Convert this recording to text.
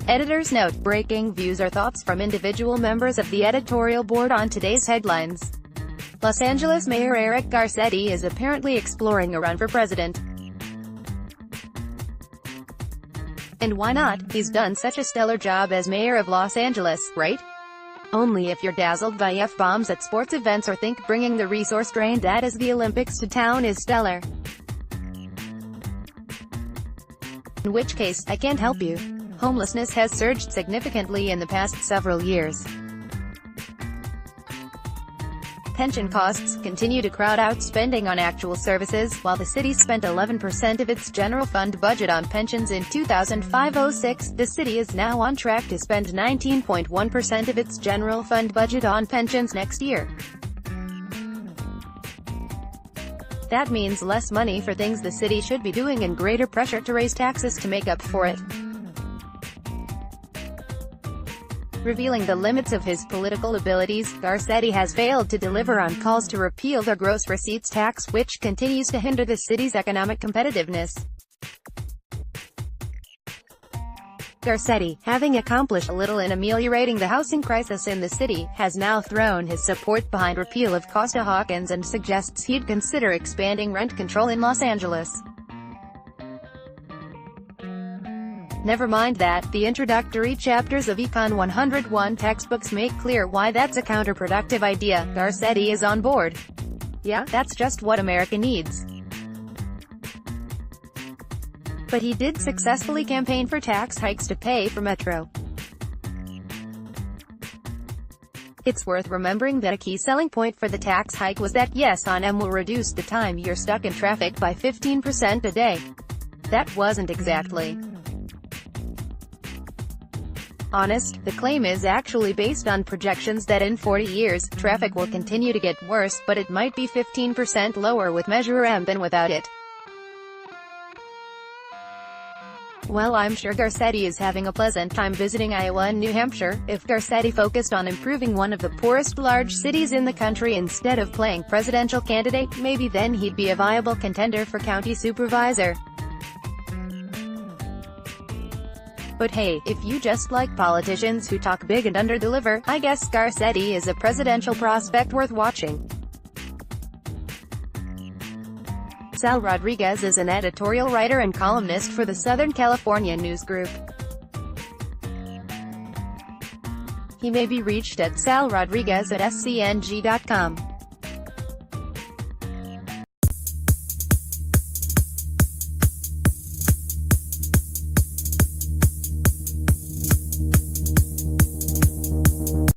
Editor's note: breaking views or thoughts from individual members of the editorial board on today's headlines. Los Angeles Mayor Eric Garcetti is apparently exploring a run for president. And why not? He's done such a stellar job as mayor of Los Angeles, right? Only if you're dazzled by F-bombs at sports events or think bringing the resource-drained that is the Olympics to town is stellar. In which case, I can't help you. Homelessness has surged significantly in the past several years. Pension costs continue to crowd out spending on actual services. While the city spent 11% of its general fund budget on pensions in 2005-06, the city is now on track to spend 19.1% of its general fund budget on pensions next year. That means less money for things the city should be doing and greater pressure to raise taxes to make up for it. Revealing the limits of his political abilities, Garcetti has failed to deliver on calls to repeal the gross receipts tax, which continues to hinder the city's economic competitiveness. Garcetti, having accomplished little in ameliorating the housing crisis in the city, has now thrown his support behind repeal of Costa-Hawkins and suggests he'd consider expanding rent control in Los Angeles. Never mind that, the introductory chapters of Econ 101 textbooks make clear why that's a counterproductive idea. Garcetti is on board. Yeah, that's just what America needs. But he did successfully campaign for tax hikes to pay for Metro. It's worth remembering that a key selling point for the tax hike was that Yes on M will reduce the time you're stuck in traffic by 15% a day. That wasn't exactly honest. The claim is actually based on projections that in 40 years, traffic will continue to get worse, but it might be 15% lower with Measure M than without it. Well, I'm sure Garcetti is having a pleasant time visiting Iowa and New Hampshire. If Garcetti focused on improving one of the poorest large cities in the country instead of playing presidential candidate, maybe then he'd be a viable contender for county supervisor. But hey, if you just like politicians who talk big and underdeliver, I guess Garcetti is a presidential prospect worth watching. Sal Rodriguez is an editorial writer and columnist for the Southern California News Group. He may be reached at salrodriguez@scng.com.